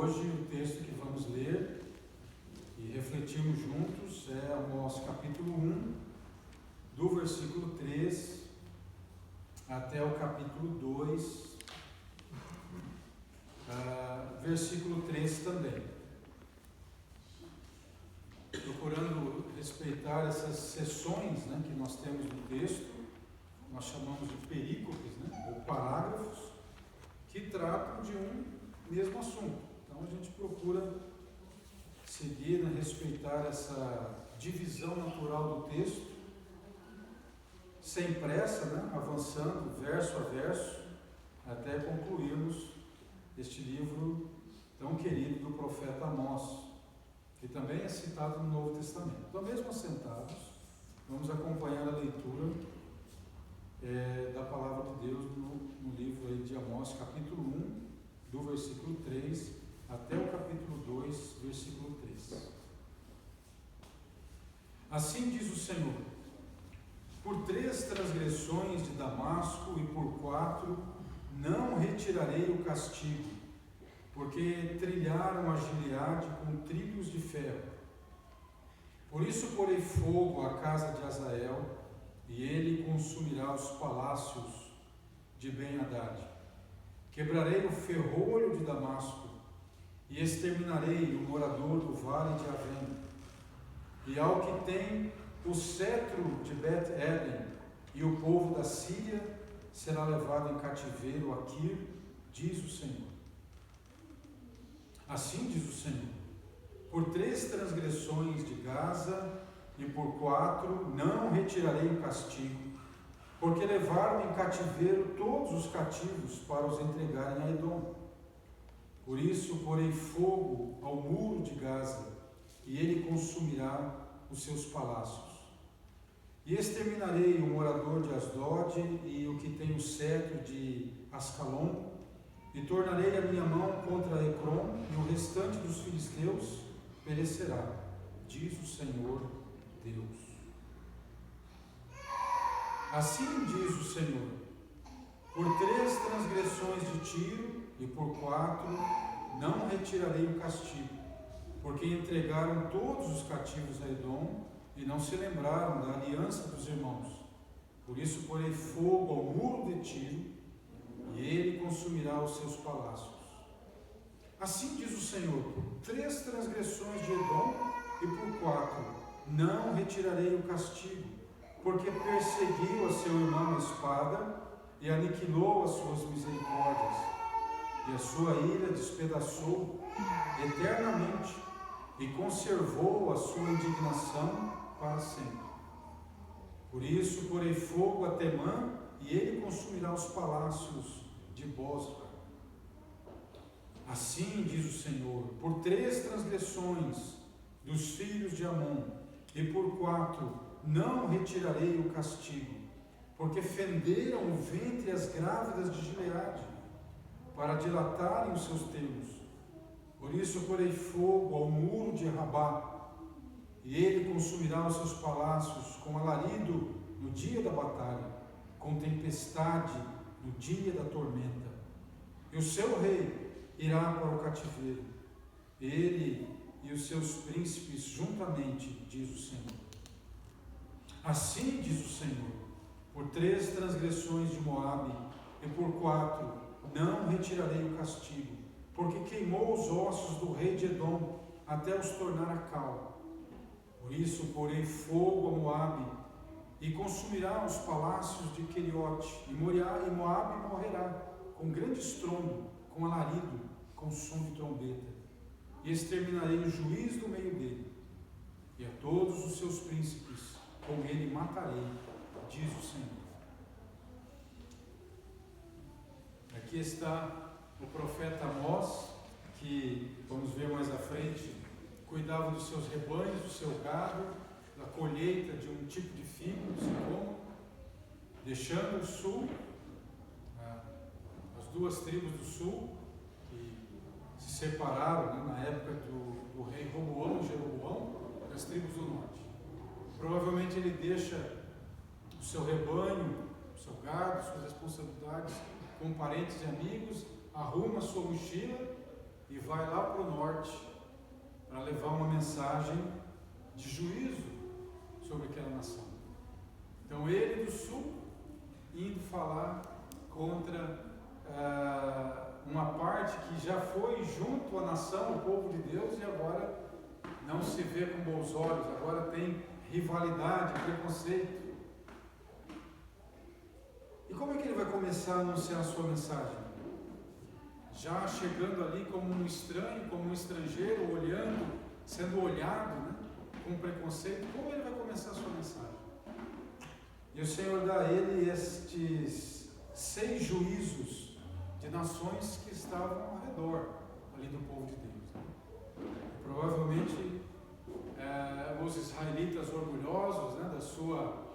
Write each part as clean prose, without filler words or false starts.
Hoje o texto que vamos ler e refletirmos juntos é Amós capítulo 1, do versículo 3 até o capítulo 2, versículo 3 também. Procurando respeitar essas seções, que nós temos no texto, nós chamamos de perícopes, ou parágrafos, que tratam de um mesmo assunto. Então a gente procura seguir, respeitar essa divisão natural do texto, sem pressa, avançando verso a verso, até concluirmos este livro tão querido do profeta Amós, que também é citado no Novo Testamento. Então, mesmo assentados, vamos acompanhar a leitura da palavra de Deus no livro de Amós, capítulo 1, do versículo 3 até o capítulo 2, versículo 3. Assim diz o Senhor: por 3 transgressões de Damasco e por 4 não retirarei o castigo, porque trilharam a Gileade com trilhos de ferro. Por isso porei fogo à casa de Azael, e ele consumirá os palácios de Ben-Hadad. Quebrarei o ferrolho de Damasco, e exterminarei o morador do vale de Avém. E ao que tem o cetro de Bet-Eden, e o povo da Síria será levado em cativeiro a Quir, diz o Senhor. Assim diz o Senhor: por 3 transgressões de Gaza e por 4 não retirarei o castigo, porque levaram em cativeiro todos os cativos para os entregarem a Edom. Por isso porei fogo ao muro de Gaza, e ele consumirá os seus palácios. E exterminarei o morador de Asdod e o que tem o cetro de Ascalon, e tornarei a minha mão contra Ecrom, e o restante dos filisteus perecerá, diz o Senhor Deus. Assim diz o Senhor: por 3 transgressões de Tiro e por 4 não retirarei o castigo, porque entregaram todos os cativos a Edom e não se lembraram da aliança dos irmãos. Por isso porei fogo ao muro de Tiro, e ele consumirá os seus palácios. Assim diz o Senhor: por 3 transgressões de Edom e por 4 não retirarei o castigo, porque perseguiu a seu irmão a espada e aniquilou as suas misericórdias, e a sua ira despedaçou eternamente, e conservou a sua indignação para sempre. Por isso porei fogo a Temã, e ele consumirá os palácios de Bosra. Assim diz o Senhor: por 3 transgressões dos filhos de Amon e por 4 não retirarei o castigo, porque fenderam o ventre as grávidas de Gileade, para dilatarem os seus termos. Por isso porei fogo ao muro de Rabá, e ele consumirá os seus palácios com alarido no dia da batalha, com tempestade no dia da tormenta. E o seu rei irá para o cativeiro, ele e os seus príncipes juntamente, diz o Senhor. Assim diz o Senhor: por 3 transgressões de Moabe e por 4 não retirarei o castigo, porque queimou os ossos do rei de Edom até os tornar a cal. Por isso porei fogo a Moabe, e consumirá os palácios de Queriote, e Moabe morrerá com grande estrondo, com alarido, com som de trombeta. E exterminarei o juiz do meio dele, e a todos os seus príncipes com ele matarei, diz o Senhor. Aqui está o profeta Amós, que, vamos ver mais à frente, cuidava dos seus rebanhos, do seu gado, da colheita de um tipo de figo, do sicômoro, deixando o sul, as 2 tribos do sul, que se separaram na época do rei Roboão, Jeroboão, das tribos do norte. Provavelmente ele deixa o seu rebanho, o seu gado, suas responsabilidades com parentes e amigos, arruma a sua mochila e vai lá para o norte para levar uma mensagem de juízo sobre aquela nação. Então ele do sul indo falar contra uma parte que já foi junto à nação, o povo de Deus, e agora não se vê com bons olhos, agora tem rivalidade, preconceito. E como é que ele vai começar a anunciar a sua mensagem? Já chegando ali como um estranho, como um estrangeiro, olhando, sendo olhado, né, com preconceito. Como ele vai começar a sua mensagem? E o Senhor dá a ele estes 6 juízos de nações que estavam ao redor ali do povo de Deus. Provavelmente os israelitas orgulhosos, né, da sua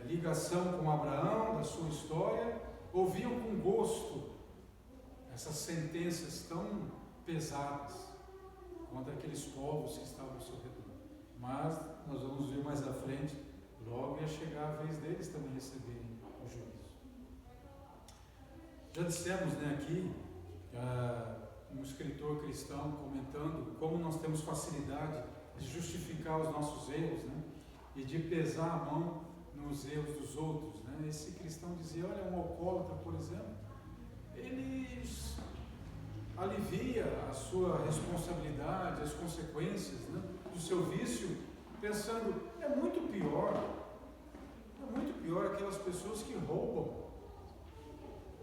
ligação com Abraão, da sua história, ouviam com gosto essas sentenças tão pesadas contra aqueles povos que estavam ao seu redor. Mas nós vamos ver mais à frente, logo ia chegar a vez deles também receberem o juízo. Já dissemos, né, aqui, um escritor cristão comentando como nós temos facilidade de justificar os nossos erros, né, e de pesar a mão nos erros dos outros, né. Esse cristão dizia, olha, um alcoólatra, por exemplo, ele alivia a sua responsabilidade, as consequências, né, do seu vício, pensando, é muito pior aquelas pessoas que roubam.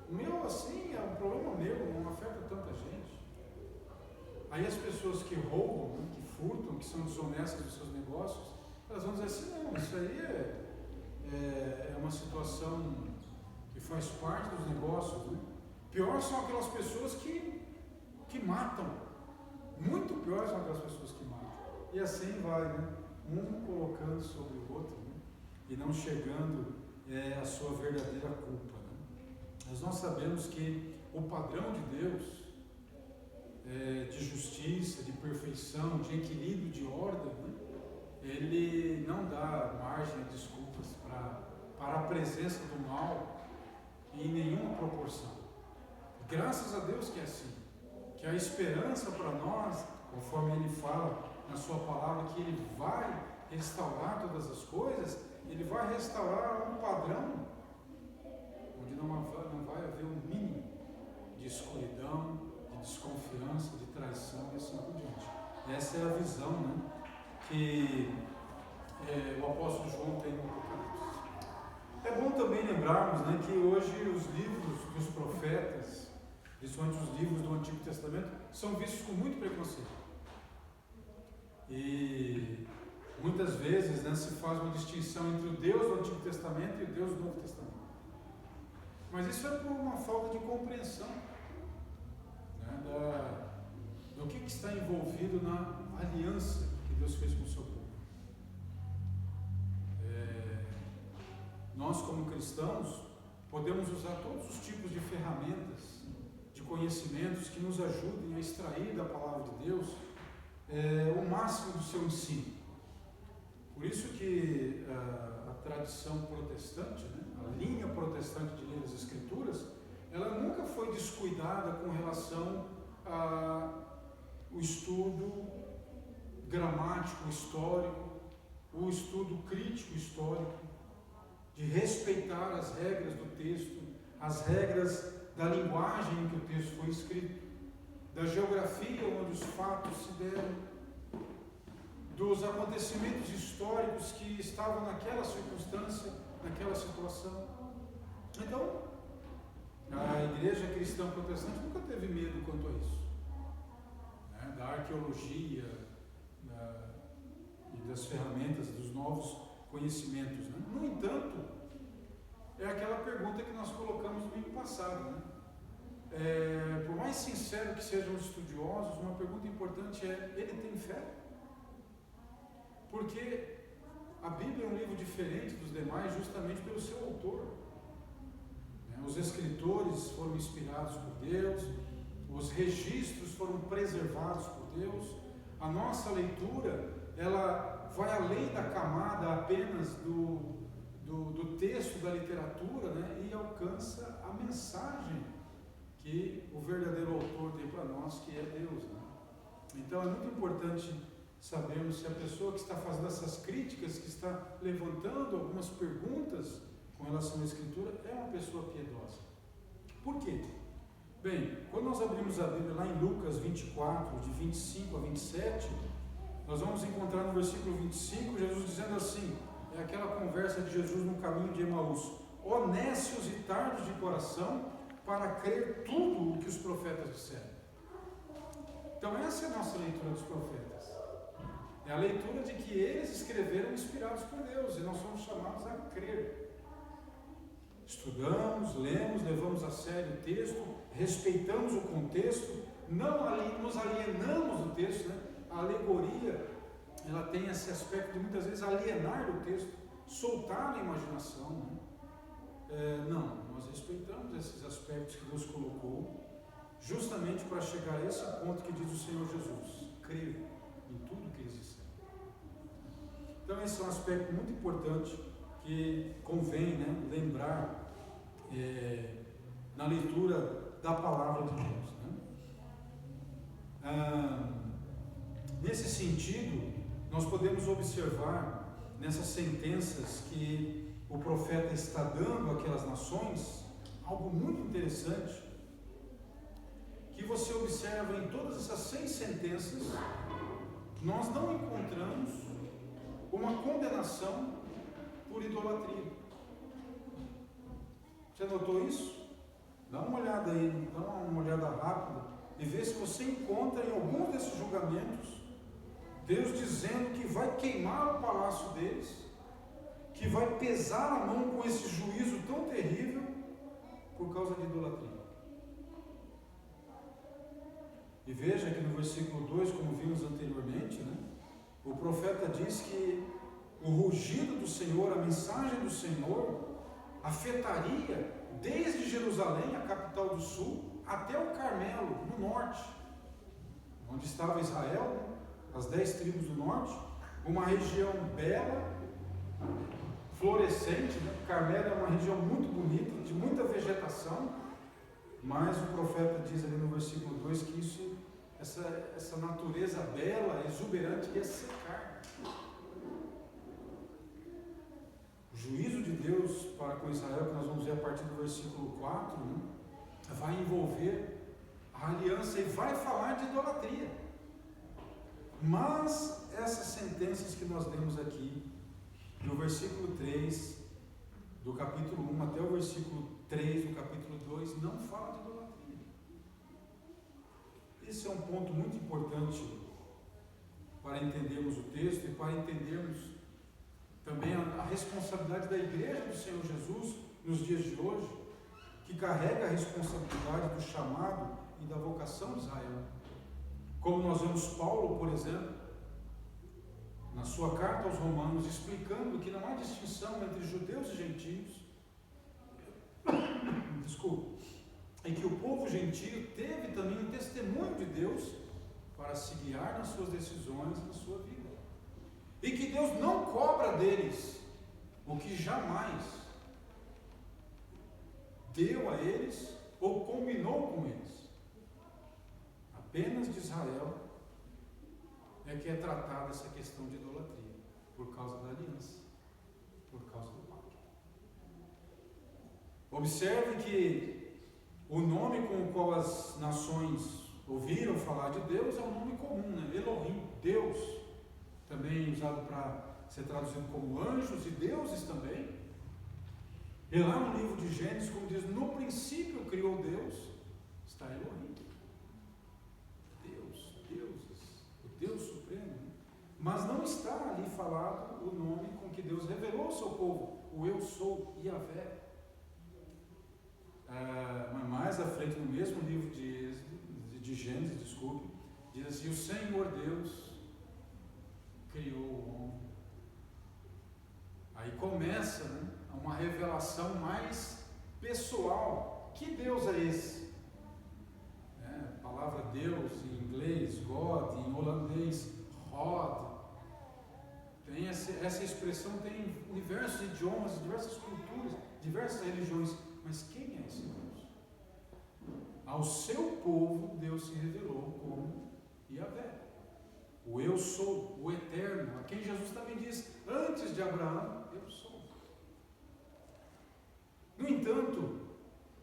O meu, assim, é um problema meu, não afeta tanta gente. Aí as pessoas que roubam, né, que furtam, que são desonestas dos seus negócios, elas vão dizer assim, não, isso aí é uma situação que faz parte dos negócios, né? Pior são aquelas pessoas que matam. Muito pior são aquelas pessoas que matam. E assim vai, né? Um colocando sobre o outro, né? E não chegando à sua verdadeira culpa, né? Mas nós sabemos que o padrão de Deus, de justiça, de perfeição, de equilíbrio, de ordem, né? Ele não dá margem a desculpas para a presença do mal em nenhuma proporção. Graças a Deus que é assim, que a esperança para nós, conforme Ele fala na sua palavra, que Ele vai restaurar todas as coisas, Ele vai restaurar um padrão onde não vai haver um mínimo de escuridão, de desconfiança, de traição e assim por diante. Essa é a visão, né, que o apóstolo João tem no Apocalipse. É bom também lembrarmos, né, que hoje os livros dos profetas, principalmente os livros do Antigo Testamento, são vistos com muito preconceito. E muitas vezes, né, se faz uma distinção entre o Deus do Antigo Testamento e o Deus do Novo Testamento. Mas isso é por uma falta de compreensão, né, do que está envolvido na aliança que Deus fez com o seu povo. Nós, como cristãos, podemos usar todos os tipos de ferramentas, de conhecimentos que nos ajudem a extrair da palavra de Deus o máximo do seu ensino. Por isso que a tradição protestante, né, a linha protestante de ler as Escrituras, ela nunca foi descuidada com relação ao estudo gramático histórico, o estudo crítico histórico, de respeitar as regras do texto, as regras da linguagem em que o texto foi escrito, da geografia onde os fatos se deram, dos acontecimentos históricos que estavam naquela circunstância, naquela situação. Então, a igreja cristã protestante nunca teve medo quanto a isso, né? Da arqueologia e das ferramentas, dos novos conhecimentos, né? No entanto, é aquela pergunta que nós colocamos no domingo passado, né? Por mais sincero que sejam os estudiosos, uma pergunta importante é: ele tem fé? Porque a Bíblia é um livro diferente dos demais justamente pelo seu autor, né? Os escritores foram inspirados por Deus, os registros foram preservados por Deus. A nossa leitura, ela vai além da camada apenas do texto, da literatura, né? E alcança a mensagem que o verdadeiro autor tem. para nós que é Deus, né? Então é muito importante sabermos se a pessoa que está fazendo essas críticas, que está levantando algumas perguntas com relação à Escritura, é uma pessoa piedosa. Por quê? Bem, quando nós abrimos a Bíblia lá em Lucas 24, de 25 a 27, nós vamos encontrar no versículo 25, Jesus dizendo assim, é aquela conversa de Jesus no caminho de Emaús: honestos e tardos de coração, para crer tudo o que os profetas disseram. Então essa é a nossa leitura dos profetas. É a leitura de que eles escreveram inspirados por Deus, e nós somos chamados a crer. Estudamos, lemos, levamos a sério o texto, respeitamos o contexto, não nos alienamos do texto, né? A alegoria, ela tem esse aspecto de muitas vezes alienar do texto, soltar a imaginação, né? Não, nós respeitamos esses aspectos que Deus colocou, justamente para chegar a esse ponto que diz o Senhor Jesus: crer em tudo que eles disseram. Então esse é um aspecto muito importante que convém, né, lembrar na leitura da palavra de Deus, né? Nesse sentido, nós podemos observar nessas sentenças que o profeta está dando àquelas nações algo muito interessante, que você observa em todas essas 6 sentenças, nós não encontramos uma condenação por idolatria. Você notou isso? Dá uma olhada aí, dá uma olhada rápida e vê se você encontra em algum desses julgamentos Deus dizendo que vai queimar o palácio deles, que vai pesar a mão com esse juízo tão terrível por causa de idolatria. E veja que no versículo 2, como vimos anteriormente, né, o profeta diz que o rugido do Senhor, a mensagem do Senhor, afetaria desde Jerusalém, a capital do sul, até o Carmelo, no norte, onde estava Israel, as 10 tribos do norte, uma região bela, florescente, né? Carmelo é uma região muito bonita, de muita vegetação, mas o profeta diz ali no versículo 2 que essa natureza bela, exuberante, ia secar. O juízo de Deus para com Israel, que nós vamos ver a partir do versículo 4, né, vai envolver a aliança e vai falar de idolatria. Mas essas sentenças que nós lemos aqui, do versículo 3 do capítulo 1 até o versículo 3 do capítulo 2, não fala de idolatria. Esse é um ponto muito importante para entendermos o texto e para entendermos também a responsabilidade da igreja do Senhor Jesus nos dias de hoje, que carrega a responsabilidade do chamado e da vocação de Israel. Como nós vemos Paulo, por exemplo, na sua carta aos Romanos, explicando que não há distinção entre judeus e gentios, e que o povo gentio teve também um testemunho de Deus para se guiar nas suas decisões, na sua vida. E que Deus não cobra deles o que jamais deu a eles ou combinou com eles. Apenas de Israel é que é tratada essa questão de idolatria, por causa da aliança, por causa do pacto. Observe que o nome com o qual as nações ouviram falar de Deus é um nome comum, né? Elohim, Deus, também usado para ser traduzido como anjos e deuses também. E lá no livro de Gênesis, como diz, no princípio criou Deus, está Elohim. Deus, deuses, o Deus supremo. Mas não está ali falado o nome com que Deus revelou ao seu povo, o Eu Sou, Yahvé. Mas mais à frente, no mesmo livro de Gênesis, diz assim: o Senhor Deus criou o homem. Aí começa, né, uma revelação mais pessoal. Que Deus é esse? A palavra Deus em inglês, God, em holandês, Rod. Tem essa expressão, tem diversos idiomas, diversas culturas, diversas religiões. Mas quem é esse Deus? ao seu povo, Deus se revelou como Yahvé. O eu sou, o eterno, a quem Jesus também diz, antes de Abraão, eu sou. No entanto,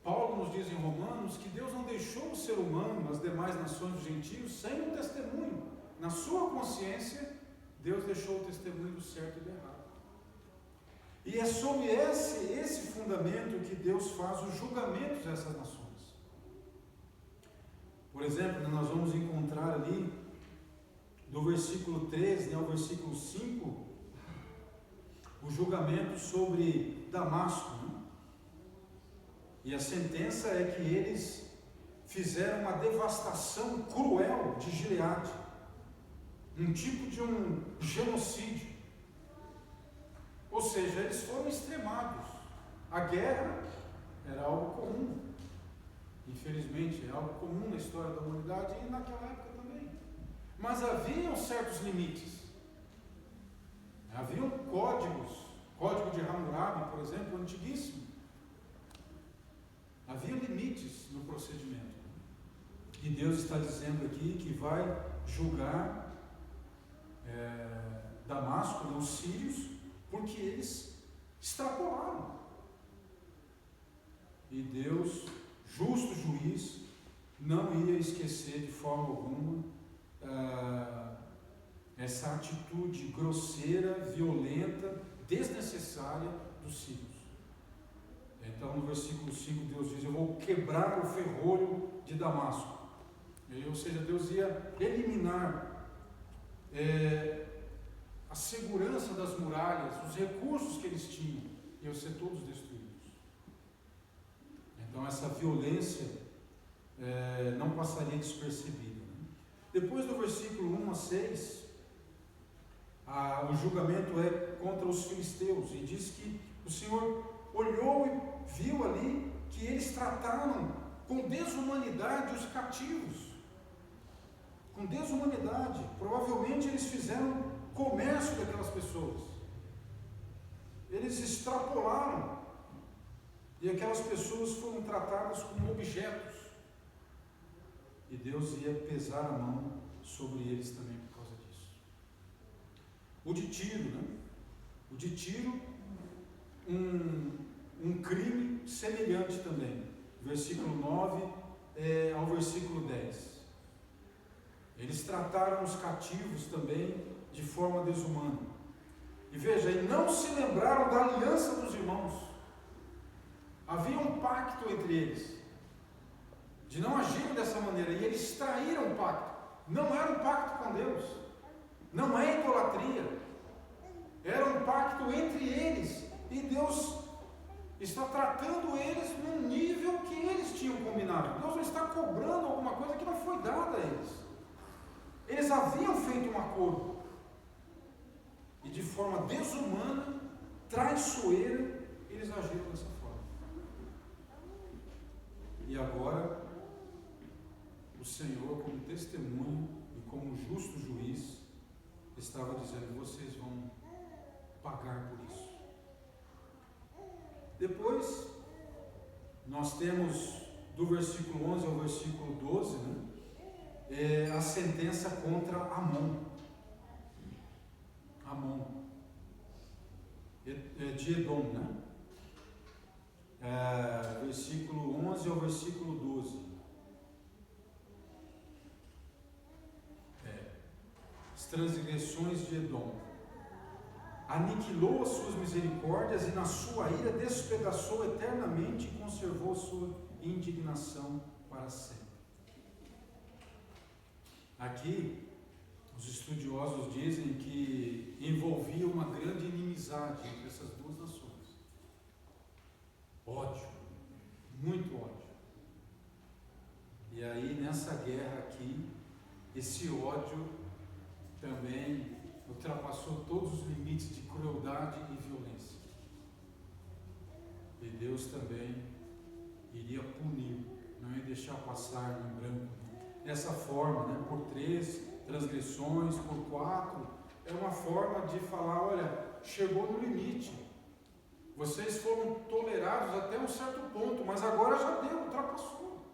Paulo nos diz em Romanos que Deus não deixou o ser humano, as demais nações dos gentios, sem um testemunho. Na sua consciência, Deus deixou o testemunho do certo e do errado. E é sobre esse fundamento que Deus faz os julgamentos dessas nações. Por exemplo, nós vamos encontrar ali, do versículo 13 ao versículo 5, o julgamento sobre Damasco. Né? E a sentença é que eles fizeram uma devastação cruel de Gileade, um tipo de um genocídio. Ou seja, eles foram extremados. A guerra era algo comum. Infelizmente, é algo comum na história da humanidade e naquela época também. Mas haviam certos limites. Haviam códigos. Código de Hammurabi, por exemplo, antiguíssimo. Havia limites no procedimento. E Deus está dizendo aqui que vai julgar Damasco, os sírios, porque eles extrapolaram. E Deus, justo juiz, não ia esquecer de forma alguma essa atitude grosseira, violenta, desnecessária dos sírios. Então, no versículo 5, Deus diz: eu vou quebrar o ferrolho de Damasco. Ou seja, Deus ia eliminar a segurança das muralhas, os recursos que eles tinham, iam ser todos destruídos. Então, essa violência não passaria despercebida. Né? Depois do versículo 1 a 6, o julgamento é contra os filisteus, e diz que o Senhor olhou e viu ali que eles trataram com desumanidade os cativos. Com desumanidade. Provavelmente eles fizeram comércio daquelas pessoas. Eles extrapolaram. E aquelas pessoas foram tratadas como objetos. E Deus ia pesar a mão sobre eles também por causa disso. O de Tiro, né? O de Tiro, um crime semelhante também. Versículo 9 ao versículo 10. Eles trataram os cativos também de forma desumana. E veja, e não se lembraram da aliança dos irmãos. Havia um pacto entre eles, de não agirem dessa maneira, e eles traíram o pacto. Não era um pacto com Deus, não é idolatria, era um pacto entre eles, e Deus está tratando eles num nível que eles tinham combinado. Deus não está cobrando alguma coisa que não foi dada a eles. Eles haviam feito um acordo, e de forma desumana, traiçoeira, eles agiram dessa forma. E agora, o Senhor, como testemunho e como justo juiz, estava dizendo: vocês vão pagar por isso. Depois, nós temos do versículo 11 ao versículo 12, né, a sentença contra Amon. Amon, de Edom, né? Versículo 11 ao versículo 12. As transgressões de Edom. Aniquilou as suas misericórdias e na sua ira despedaçou eternamente e conservou sua indignação para sempre. Aqui, os estudiosos dizem que envolvia uma grande inimizade entre essas duas nações. Ódio, muito ódio. E aí, nessa guerra aqui, esse ódio também ultrapassou todos os limites de crueldade e violência. E Deus também iria punir, não ia deixar passar em branco. Dessa forma, né, por 3 transgressões, por 4, é uma forma de falar: olha, chegou no limite. Vocês foram tolerados até um certo ponto, mas agora já deu, ultrapassou.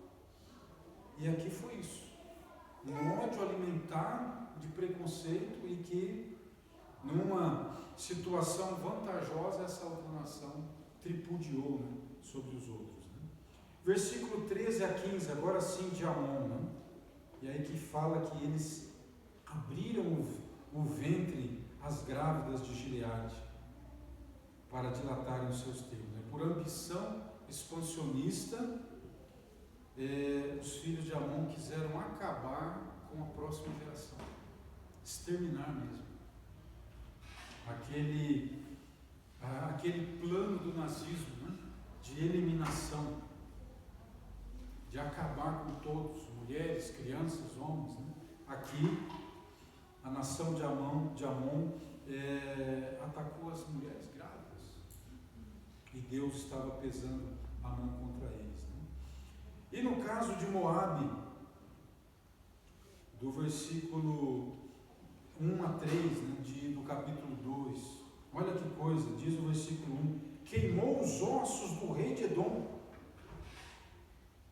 E aqui foi isso. Um ódio alimentar de preconceito e que, numa situação vantajosa, essa outra nação tripudiou, né, sobre os outros. Né? Versículo 13 a 15, agora sim de Amon. Né? E aí que fala que eles abriram o ventre às grávidas de Gileade para dilatarem os seus termos. Né? Por ambição expansionista, os filhos de Amon quiseram acabar com a próxima geração, exterminar mesmo. Aquele plano do nazismo, né? De eliminação, de acabar com todos, mulheres, crianças, homens. Né? Aqui, a nação de Amon atacou as mulheres grávidas. E Deus estava pesando a mão contra eles. Né? E no caso de Moabe, do versículo 1 a 3, né, do capítulo 2, olha que coisa, diz o versículo 1: queimou os ossos do rei de Edom.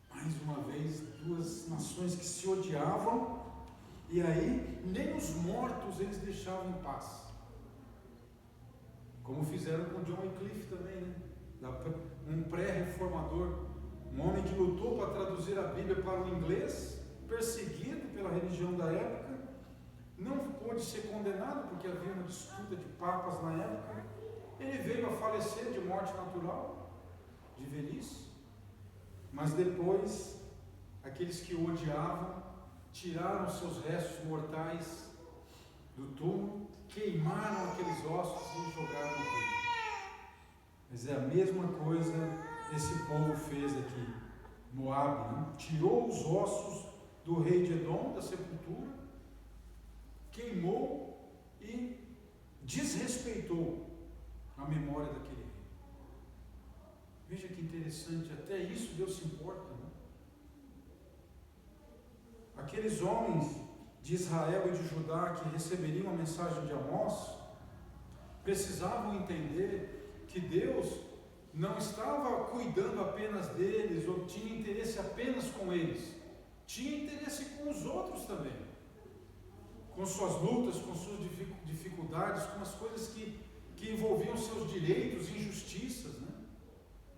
Mais uma vez, duas nações que se odiavam, e aí nem os mortos eles deixavam em paz. Como fizeram com John Wycliffe também, né? Um pré-reformador, um homem que lutou para traduzir a Bíblia para o inglês, perseguido pela religião da época, não pôde ser condenado porque havia uma disputa de papas na época. Ele veio a falecer de morte natural, de velhice, mas depois aqueles que o odiavam tiraram seus restos mortais do túmulo, queimaram aqueles ossos e jogaram no rio. Mas é a mesma coisa esse povo fez aqui. Moabe, né? Tirou os ossos do rei de Edom da sepultura, queimou e desrespeitou a memória daquele rei. Veja que interessante, até isso Deus se importa. Né? Aqueles homens de Israel e de Judá que receberiam a mensagem de Amós precisavam entender que Deus não estava cuidando apenas deles ou tinha interesse apenas com eles, tinha interesse com os outros também, com suas lutas, com suas dificuldades, com as coisas que envolviam seus direitos e injustiças, né?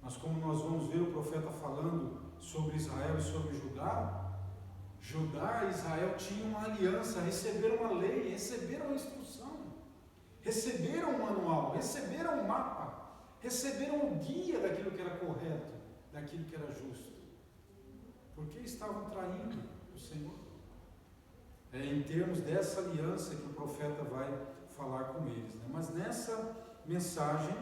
Mas como nós vamos ver o profeta falando sobre Israel e sobre Judá e Israel tinham uma aliança, receberam uma lei, receberam uma instrução, receberam um manual, receberam um mapa, receberam o guia daquilo que era correto, daquilo que era justo, porque estavam traindo o Senhor. É em termos dessa aliança que o profeta vai falar com eles. Né? Mas nessa mensagem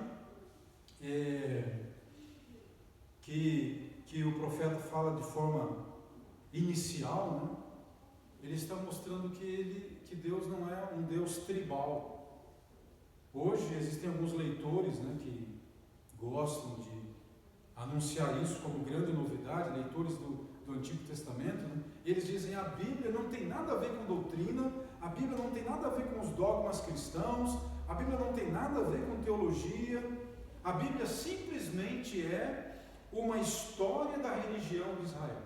que o profeta fala de forma inicial, né? Ele está mostrando que Deus não é um Deus tribal. Hoje existem alguns leitores, né, que gostam de anunciar isso como grande novidade, leitores do Antigo Testamento, né? Eles dizem a Bíblia não tem nada a ver com doutrina, a Bíblia não tem nada a ver com os dogmas cristãos, a Bíblia não tem nada a ver com teologia, a Bíblia simplesmente é uma história da religião de Israel.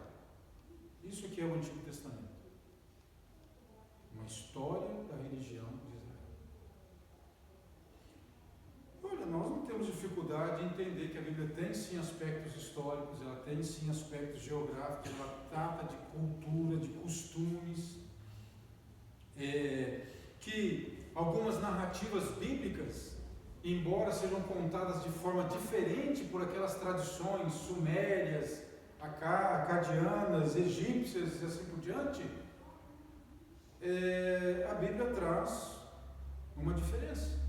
Isso que é o Antigo Testamento. Uma história da religião de Israel. Olha, nós não temos dificuldade em entender que a Bíblia tem sim aspectos históricos, ela tem sim aspectos geográficos, ela trata de cultura, de costumes, que algumas narrativas bíblicas, embora sejam contadas de forma diferente por aquelas tradições sumérias, acadianas, egípcias e assim por diante, a Bíblia traz uma diferença.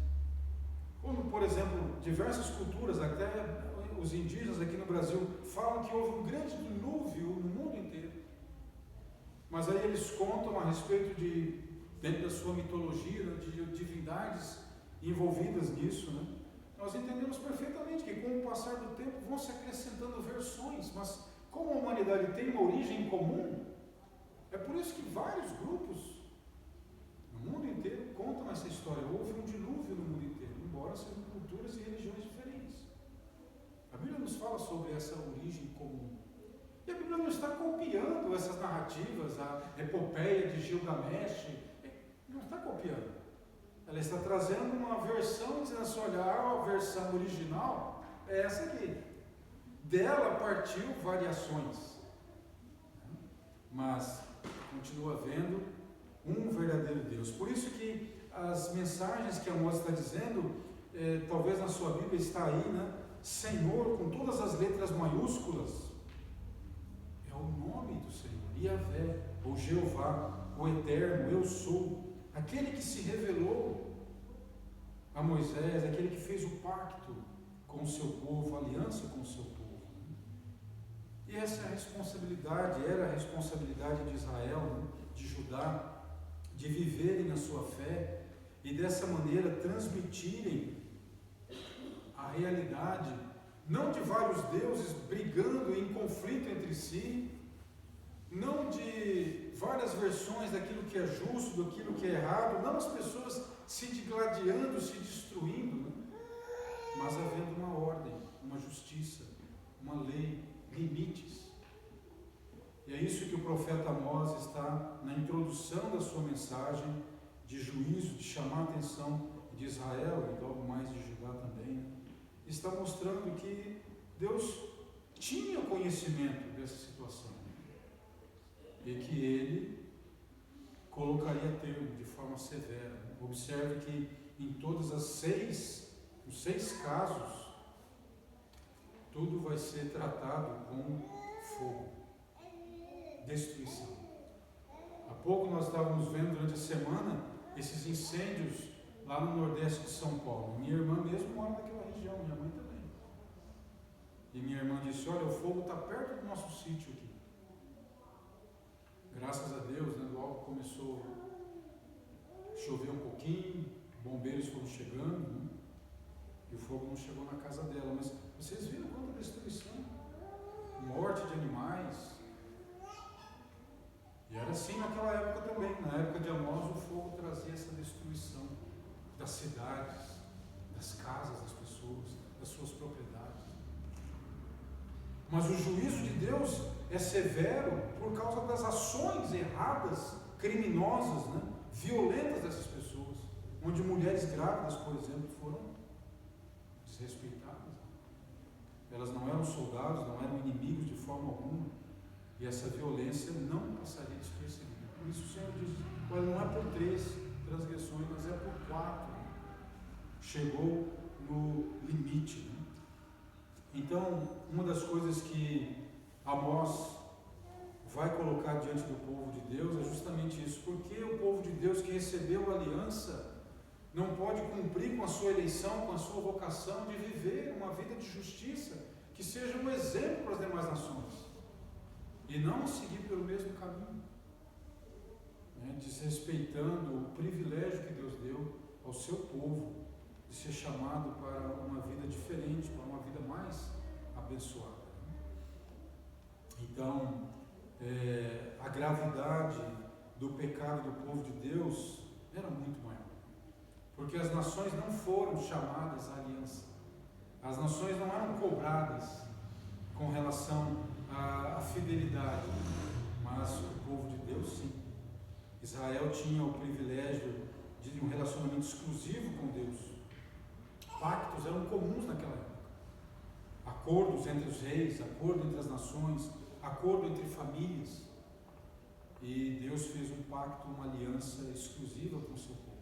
Como, por exemplo, diversas culturas, até os indígenas aqui no Brasil, falam que houve um grande dilúvio no mundo inteiro. Mas aí eles contam a respeito de, dentro da sua mitologia, de divindades envolvidas nisso, né? Nós entendemos perfeitamente que com o passar do tempo vão se acrescentando versões, mas como a humanidade tem uma origem comum, é por isso que vários grupos no mundo inteiro contam essa história. Houve um dilúvio no mundo inteiro, embora sejam culturas e religiões diferentes. A Bíblia nos fala sobre essa origem comum. E a Bíblia não está copiando essas narrativas, a epopeia de Gilgamesh, não está copiando. Ela está trazendo uma versão, dizendo assim, olha, a versão original é essa aqui. Dela partiu variações. Mas continua havendo um verdadeiro Deus. Por isso que as mensagens que Amós está dizendo, talvez na sua Bíblia está aí, né? Senhor, com todas as letras maiúsculas, é o nome do Senhor, Yahvé, ou Jeová, o Eterno, eu sou, aquele que se revelou a Moisés, aquele que fez o pacto com o seu povo, a aliança com o seu povo. E essa é a responsabilidade, era a responsabilidade de Israel, né? De Judá, de viverem a sua fé e dessa maneira transmitirem a realidade, não de vários deuses brigando em conflito entre si, não de várias versões daquilo que é justo, daquilo que é errado, não as pessoas se digladiando, se destruindo, né? Mas havendo uma ordem, uma justiça, uma lei, limites. E é isso que o profeta Amós está na introdução da sua mensagem de juízo, de chamar a atenção de Israel e logo mais de Judá também, né? Está mostrando que Deus tinha conhecimento dessa situação e que Ele colocaria termo de forma severa. Observe que em todas os seis casos, tudo vai ser tratado com fogo, destruição. Há pouco nós estávamos vendo durante a semana esses incêndios lá no nordeste de São Paulo. Minha irmã mesmo mora naquela região, minha mãe também. E minha irmã disse, olha, o fogo está perto do nosso sítio aqui. Graças a Deus, né, logo começou a chover um pouquinho, bombeiros foram chegando, né, e o fogo não chegou na casa dela. Mas vocês viram quanta destruição? Morte de animais. E era assim naquela época também. Na época de Amós, o fogo trazia essa destruição das cidades, das casas das pessoas, das suas propriedades. Mas o juízo de Deus é severo por causa das ações erradas, criminosas, né? Violentas dessas pessoas, onde mulheres grávidas, por exemplo, foram desrespeitadas. Elas não eram soldados, não eram inimigos de forma alguma, e essa violência não passaria despercebida. Por isso o Senhor diz, olha, não é por 3 transgressões, mas é por 4. Chegou no limite, né? Então, uma das coisas que Amós vai colocar diante do povo de Deus é justamente isso. Porque o povo de Deus que recebeu a aliança não pode cumprir com a sua eleição, com a sua vocação de viver uma vida de justiça que seja um exemplo para as demais nações e não seguir pelo mesmo caminho, né? Desrespeitando o privilégio que Deus deu ao seu povo de ser chamado para uma vida diferente, para uma vida mais abençoada. Então, a gravidade do pecado do povo de Deus era muito maior, porque as nações não foram chamadas à aliança, as nações não eram cobradas com relação à fidelidade, mas o povo de Deus sim. Israel tinha o privilégio de um relacionamento exclusivo com Deus. Pactos eram comuns naquela época. Acordos entre os reis, acordo entre as nações, acordo entre famílias. E Deus fez um pacto, uma aliança exclusiva com o seu povo.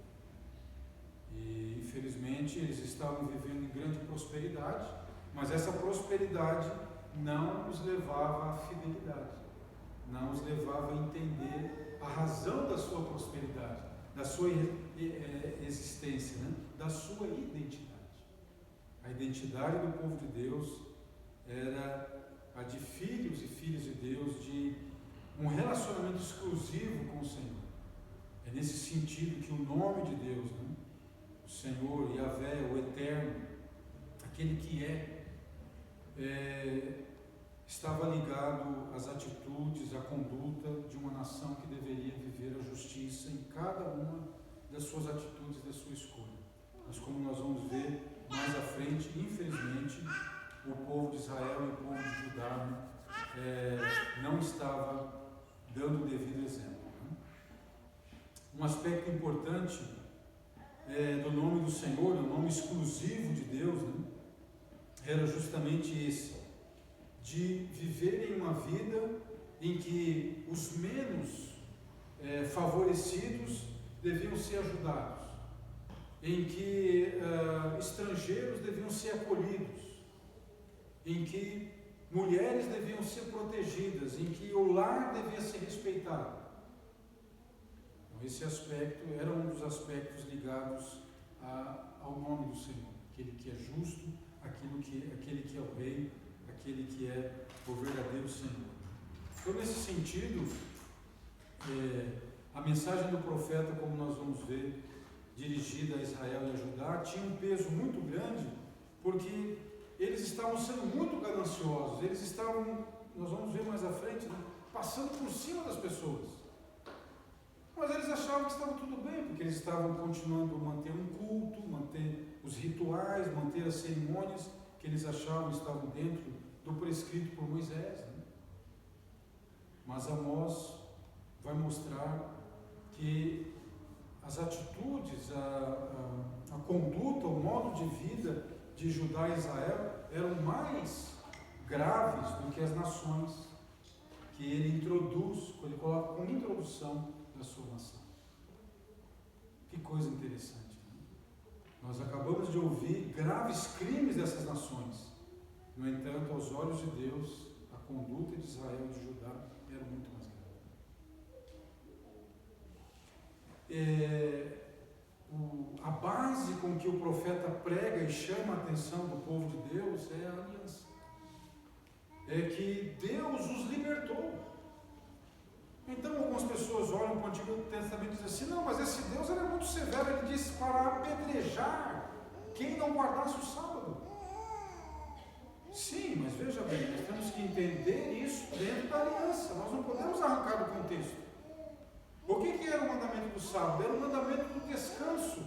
E infelizmente eles estavam vivendo em grande prosperidade, mas essa prosperidade não os levava à fidelidade, não os levava a entender a razão da sua prosperidade, da sua existência, né? Da sua identidade. A identidade do povo de Deus era a de filhos e filhas de Deus, de um relacionamento exclusivo com o Senhor. É nesse sentido que o nome de Deus, né? O Senhor, Yahvé, o Eterno, aquele que estava ligado às atitudes, à conduta de uma nação que deveria viver a justiça em cada uma das suas atitudes, da sua escolha. Mas como nós vamos ver mais à frente, infelizmente, o povo de Israel e o povo de Judá, né, não estava dando o devido exemplo. Um aspecto importante do nome do Senhor, o nome exclusivo de Deus, era justamente esse, de viverem uma vida em que os menos favorecidos deviam ser ajudados, em que estrangeiros deviam ser acolhidos, em que mulheres deviam ser protegidas, em que o lar devia ser respeitado. Então, esse aspecto era um dos aspectos ligados ao nome do Senhor, aquele que é justo, aquele que é o Rei, aquele que é o verdadeiro Senhor. Então, nesse sentido, a mensagem do profeta, como nós vamos ver, dirigida a Israel e a Judá, tinha um peso muito grande, porque eles estavam sendo muito gananciosos, eles estavam, nós vamos ver mais à frente, passando por cima das pessoas. Mas eles achavam que estava tudo bem, porque eles estavam continuando a manter um culto, manter os rituais, manter as cerimônias que eles achavam estavam dentro do prescrito por Moisés. Mas Amós vai mostrar que as atitudes, a conduta, o modo de vida de Judá e Israel eram mais graves do que as nações que ele introduz, que ele coloca como introdução da sua nação. Que coisa interessante, Nós acabamos de ouvir graves crimes dessas nações. No entanto, aos olhos de Deus, a conduta de Israel e de Judá era muito mais grave. A base com que o profeta prega e chama a atenção do povo de Deus é a aliança. É que Deus os libertou. Então algumas pessoas olham para o Antigo Testamento e dizem assim: não, mas esse Deus é muito severo, ele disse para apedrejar quem não guardasse o sábado. Sim, mas veja bem, nós temos que entender isso dentro da aliança, nós não podemos arrancar do contexto. O que era o mandamento do sábado? Era o mandamento do descanso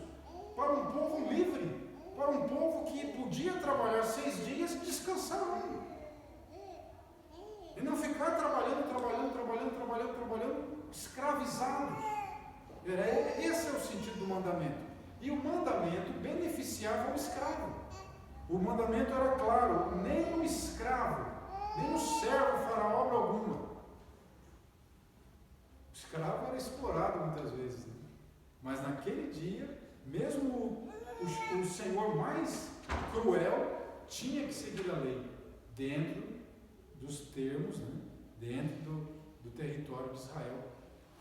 para um povo livre, para um povo que podia trabalhar 6 dias e descansar um. E não ficar trabalhando, escravizados. Esse é o sentido do mandamento. E o mandamento beneficiava o escravo. O mandamento era claro: nem o escravo, nem o servo fará obra alguma. O escravo era explorado muitas vezes, mas naquele dia, mesmo o senhor mais cruel tinha que seguir a lei, dentro dos termos, dentro do território de Israel.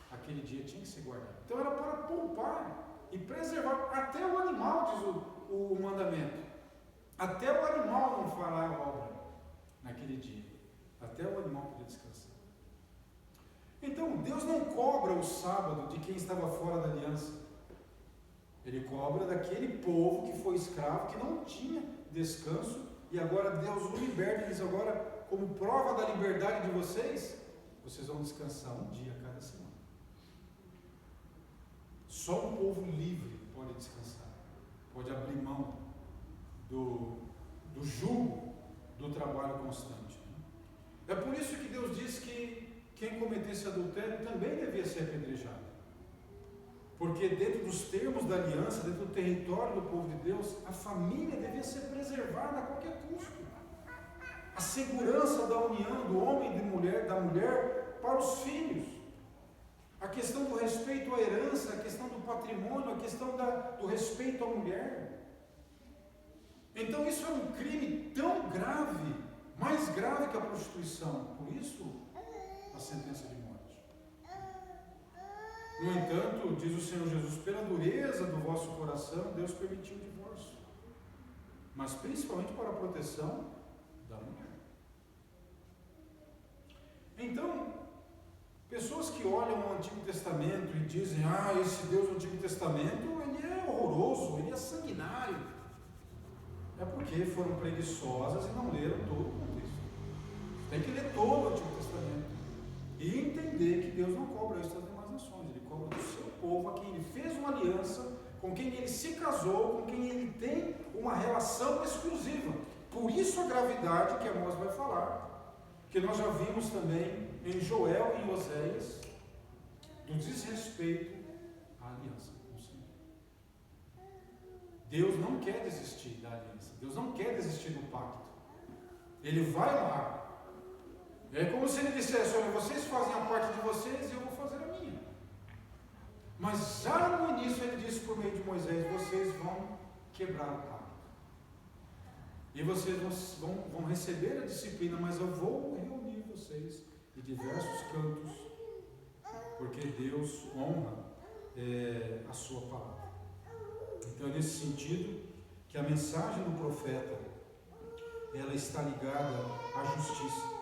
Aquele dia tinha que ser guardado. Então era para poupar e preservar. Até o animal, diz o mandamento. Até o animal não fará a obra naquele dia. Até o animal podia descansar. Então Deus não cobra o sábado de quem estava fora da aliança. Ele cobra daquele povo que foi escravo, que não tinha descanso, e agora Deus o liberta e diz: agora, como prova da liberdade de vocês vão descansar um dia a cada semana. Só um povo livre pode descansar, pode abrir mão do jugo do trabalho constante. É por isso que Deus diz que quem cometesse adultério também devia ser apedrejado. Porque dentro dos termos da aliança, dentro do território do povo de Deus, a família devia ser preservada a qualquer custo. A segurança da união do homem e da mulher para os filhos. A questão do respeito à herança, a questão do patrimônio, a questão do respeito à mulher. Então isso é um crime tão grave, mais grave que a prostituição. Por isso, a sentença de morte. No entanto, diz o Senhor Jesus: pela dureza do vosso coração, Deus permitiu o divórcio. Mas principalmente para a proteção da mulher. Então, pessoas que olham o Antigo Testamento e dizem: esse Deus do Antigo Testamento, ele é horroroso, ele é sanguinário. É porque foram preguiçosas e não leram todo o contexto. Tem que ler todo o Antigo Testamento e entender que Deus não cobra isso das demais nações. Ele cobra do seu povo, a quem ele fez uma aliança, com quem ele se casou, com quem ele tem uma relação exclusiva. Por isso a gravidade que Amós vai falar que nós já vimos também em Joel e em Oséias, do desrespeito à aliança com o Senhor. Deus não quer desistir da aliança, Deus não quer desistir do pacto. Ele vai honrar. É como se ele dissesse: olha, vocês fazem a parte de vocês e eu vou fazer a minha. Mas já no início ele disse por meio de Moisés: vocês vão quebrar o pacto. E vocês vão receber a disciplina, mas eu vou reunir vocês de diversos cantos, porque Deus honra a sua palavra. Então é nesse sentido que a mensagem do profeta, ela está ligada à justiça.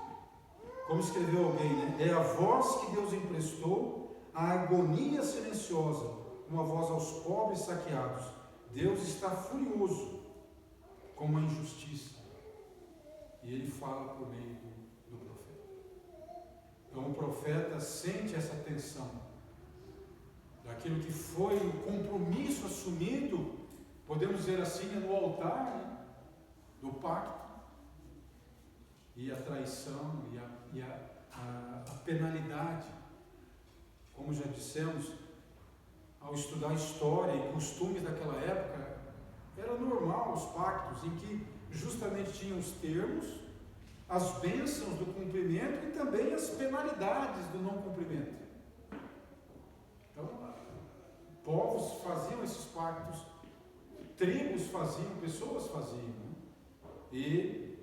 Como escreveu alguém, né? É a voz que Deus emprestou à agonia silenciosa, uma voz aos pobres saqueados. Deus está furioso com uma injustiça, e ele fala por meio do profeta. Então o profeta sente essa tensão daquilo que foi o compromisso assumido, podemos dizer assim, no altar, né, do pacto, e a traição e a penalidade. Como já dissemos, ao estudar a história e costumes daquela época, era normal os pactos em que justamente tinham os termos, as bênçãos do cumprimento e também as penalidades do não cumprimento. Então, povos faziam esses pactos, tribos faziam, pessoas faziam, né? E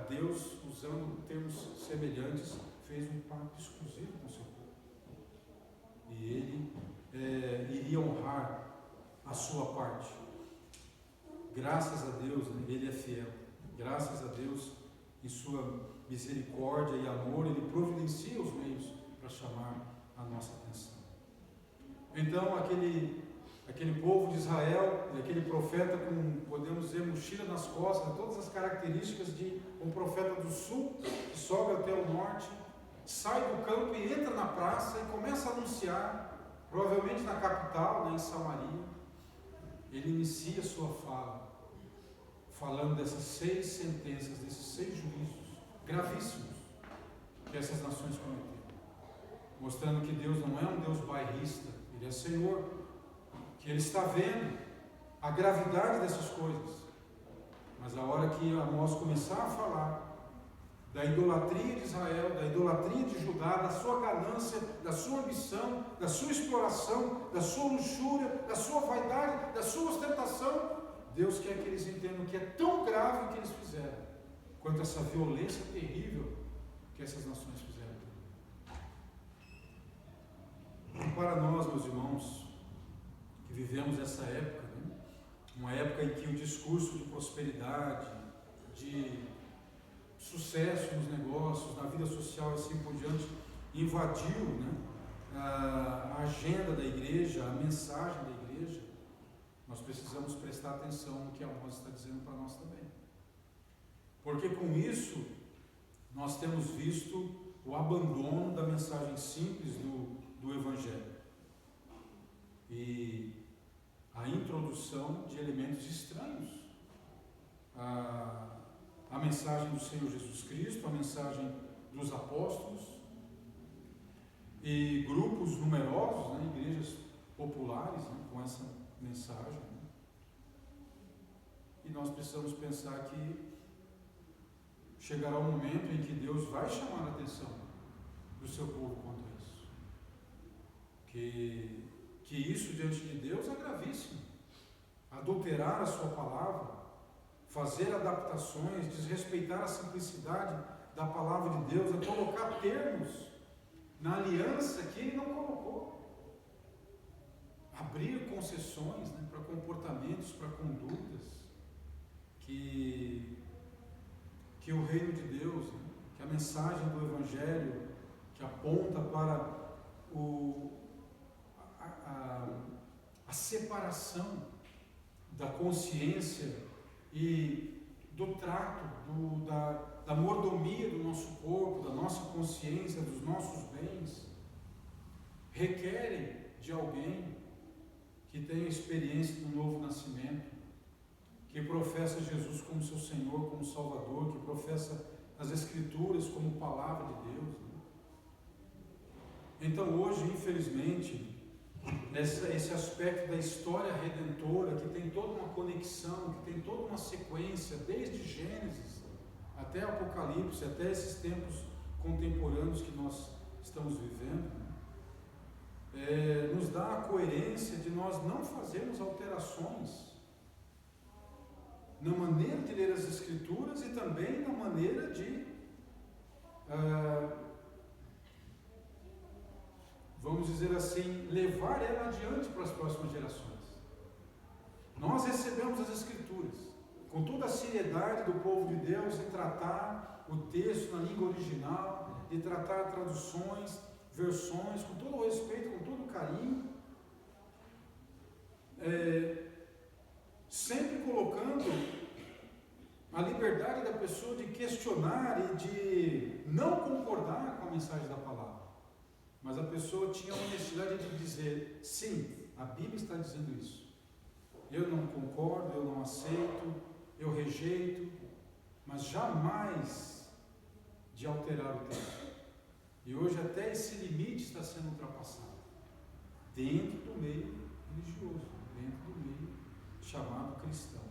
Deus, usando termos semelhantes, fez um pacto exclusivo com o seu povo. E ele iria honrar a sua parte. Graças a Deus, né, ele é fiel. Graças a Deus, em sua misericórdia e amor, ele providencia os meios para chamar a nossa atenção. Então, aquele povo de Israel, aquele profeta com, podemos dizer, mochila nas costas, todas as características de um profeta do sul, que sobe até o norte, sai do campo e entra na praça e começa a anunciar, provavelmente na capital, né, em Samaria. Ele inicia sua fala, falando dessas 6 sentenças, desses 6 juízos gravíssimos que essas nações cometeram, mostrando que Deus não é um Deus bairrista, Ele é Senhor, que Ele está vendo a gravidade dessas coisas. Mas a hora que Amós começar a falar da idolatria de Israel, da idolatria de Judá, da sua ganância, da sua ambição, da sua exploração, da sua luxúria, da sua vaidade, da sua ostentação, Deus quer que eles entendam que é tão grave o que eles fizeram, quanto essa violência terrível que essas nações fizeram. E para nós, meus irmãos, que vivemos essa época, né? Uma época em que o discurso de prosperidade, de sucesso nos negócios, na vida social e assim por diante, invadiu, né, a agenda da igreja, a mensagem da igreja, nós precisamos prestar atenção no que Amós está dizendo para nós também. Porque com isso, nós temos visto o abandono da mensagem simples do Evangelho e a introdução de elementos estranhos a mensagem do Senhor Jesus Cristo, a mensagem dos apóstolos e grupos numerosos, né, igrejas populares, né, com essa mensagem. Né? E nós precisamos pensar que chegará um momento em que Deus vai chamar a atenção do seu povo quanto a isso. Que isso diante de Deus é gravíssimo. Adulterar a sua palavra, fazer adaptações, desrespeitar a simplicidade da palavra de Deus, é colocar termos na aliança que Ele não colocou. Abrir concessões, né, para comportamentos, para condutas que o reino de Deus, né, que a mensagem do Evangelho, que aponta para a separação da consciência e do trato, da mordomia do nosso corpo, da nossa consciência, dos nossos bens, requerem de alguém que tenha experiência do novo nascimento, que professa Jesus como seu Senhor, como Salvador, que professa as Escrituras como palavra de Deus. Então hoje, infelizmente, esse aspecto da história redentora, que tem toda uma conexão, que tem toda uma sequência, desde Gênesis até Apocalipse, até esses tempos contemporâneos que nós estamos vivendo, nos dá a coerência de nós não fazermos alterações na maneira de ler as Escrituras e também na maneira de vamos dizer assim, levar ela adiante para as próximas gerações. Nós recebemos as Escrituras com toda a seriedade do povo de Deus em tratar o texto na língua original, de tratar traduções, versões, com todo o respeito, com todo o carinho, sempre colocando a liberdade da pessoa de questionar e de não concordar com a mensagem da palavra. Mas a pessoa tinha a honestidade de dizer, sim, a Bíblia está dizendo isso. Eu não concordo, eu não aceito, eu rejeito, mas jamais de alterar o texto. E hoje até esse limite está sendo ultrapassado dentro do meio religioso, dentro do meio chamado cristão.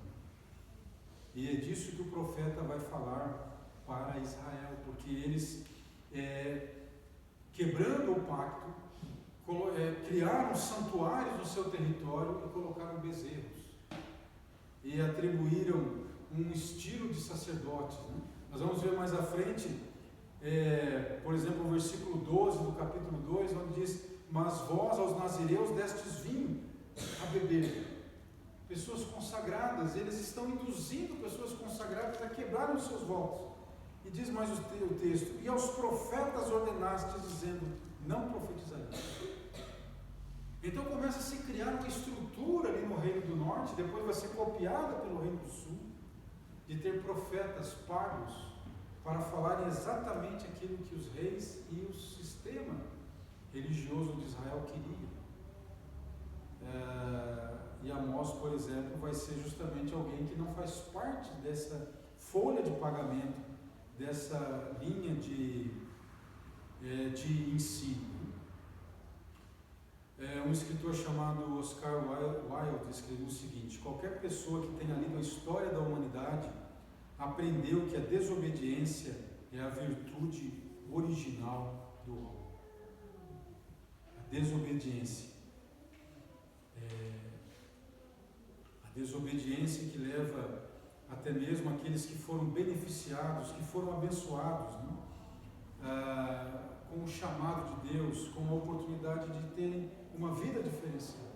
E é disso que o profeta vai falar para Israel, porque eles, quebrando o pacto, criaram santuários no seu território e colocaram bezerros. E atribuíram um estilo de sacerdotes. Né? Nós vamos ver mais à frente, por exemplo, o versículo 12 do capítulo 2, onde diz: mas vós aos nazireus destes vinho a beber. Pessoas consagradas, eles estão induzindo pessoas consagradas a quebrarem os seus votos. E diz mais o texto: e aos profetas ordenaste, dizendo, não profetizarei. Então começa a se criar uma estrutura ali no Reino do Norte, depois vai ser copiada pelo Reino do Sul, de ter profetas pagos para falarem exatamente aquilo que os reis e o sistema religioso de Israel queriam. E Amós, por exemplo, vai ser justamente alguém que não faz parte dessa folha de pagamento, dessa linha de ensino. Um escritor chamado Oscar Wilde escreveu o seguinte: qualquer pessoa que tenha lido a história da humanidade aprendeu que a desobediência é a virtude original do homem. A desobediência. A desobediência que leva até mesmo aqueles que foram beneficiados, que foram abençoados, né? Com o chamado de Deus, com a oportunidade de terem uma vida diferenciada,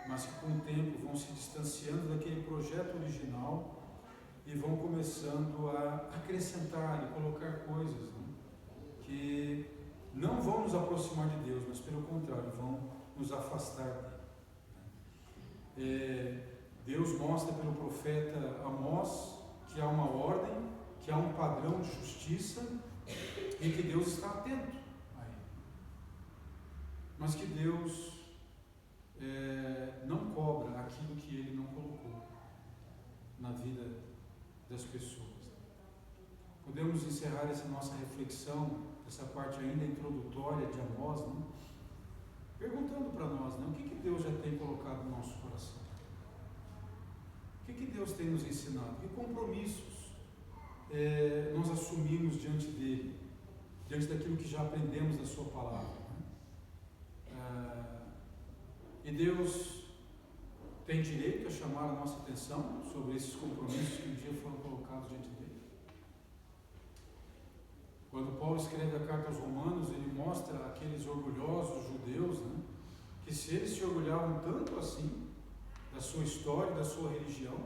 mas que com o tempo vão se distanciando daquele projeto original e vão começando a acrescentar e colocar coisas, né, que não vão nos aproximar de Deus, mas pelo contrário, vão nos afastar dele. Deus mostra pelo profeta Amós que há uma ordem, que há um padrão de justiça e que Deus está atento a ele. Mas que Deus não cobra aquilo que Ele não colocou na vida das pessoas. Podemos encerrar essa nossa reflexão, essa parte ainda introdutória de Amós, né? Perguntando para nós, né? O que Deus já tem colocado no nosso coração? O que Deus tem nos ensinado? Que compromissos nós assumimos diante dele, diante daquilo que já aprendemos da sua palavra, né? E Deus tem direito a chamar a nossa atenção sobre esses compromissos que um dia foram colocados diante dele. Quando Paulo escreve a carta aos Romanos, ele mostra aqueles orgulhosos judeus, né, que se eles se orgulhavam tanto assim da sua história, da sua religião,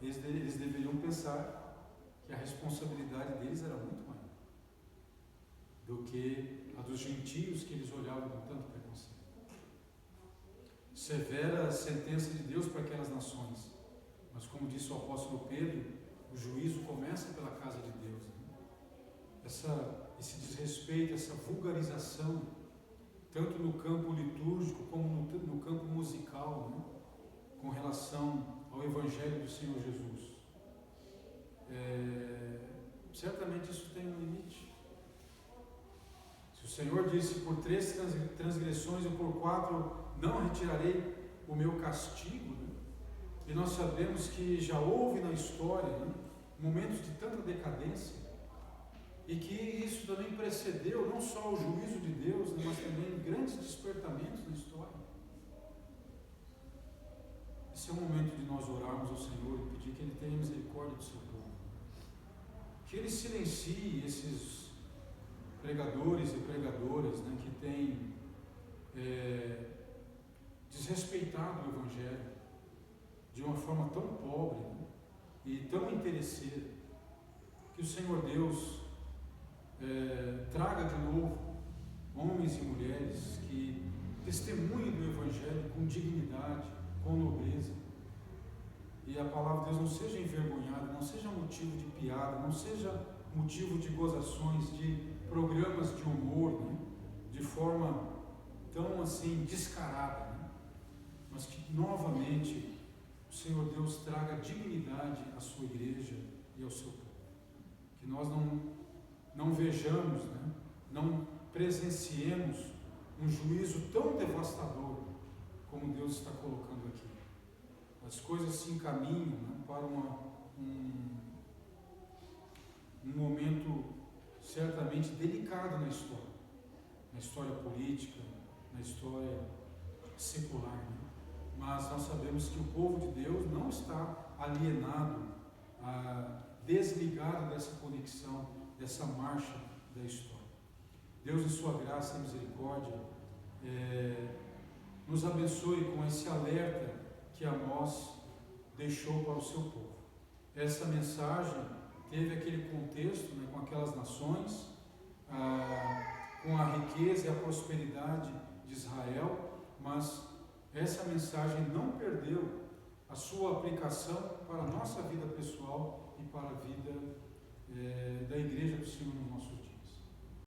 eles deveriam pensar que a responsabilidade deles era muito maior do que a dos gentios que eles olhavam com tanto preconceito. Severa sentença de Deus para aquelas nações, mas como disse o apóstolo Pedro, o juízo começa pela casa de Deus, né? Esse desrespeito, essa vulgarização, tanto no campo litúrgico como no campo musical, né? Com relação ao Evangelho do Senhor Jesus. certamente isso tem um limite. Se o Senhor disse, por 3 transgressões ou por 4 não retirarei o meu castigo, né? E nós sabemos que já houve na história, né, momentos de tanta decadência, e que isso também precedeu não só o juízo de Deus, né, mas também grandes despertamentos na história. Esse é o momento de nós orarmos ao Senhor e pedir que Ele tenha misericórdia do seu povo. Que Ele silencie esses pregadores e pregadoras, né, que têm desrespeitado o Evangelho de uma forma tão pobre, né, e tão interesseira. Que o Senhor Deus traga de novo homens e mulheres que testemunhem do Evangelho com dignidade, com nobreza, e a palavra de Deus não seja envergonhada, não seja motivo de piada, não seja motivo de gozações, de programas de humor, né, de forma tão assim descarada, né, mas que novamente o Senhor Deus traga dignidade à sua igreja e ao seu povo. Que nós não vejamos, né, não presenciemos um juízo tão devastador como Deus está colocando aqui. As coisas se encaminham, né, para um momento certamente delicado na história política, na história secular, né? Mas nós sabemos que o povo de Deus não está alienado, desligado dessa conexão, dessa marcha da história. Deus, em sua graça e misericórdia, nos abençoe com esse alerta que Amós deixou para o seu povo. Essa mensagem teve aquele contexto, né, com aquelas nações, com a riqueza e a prosperidade de Israel, mas essa mensagem não perdeu a sua aplicação para a nossa vida pessoal e para a vida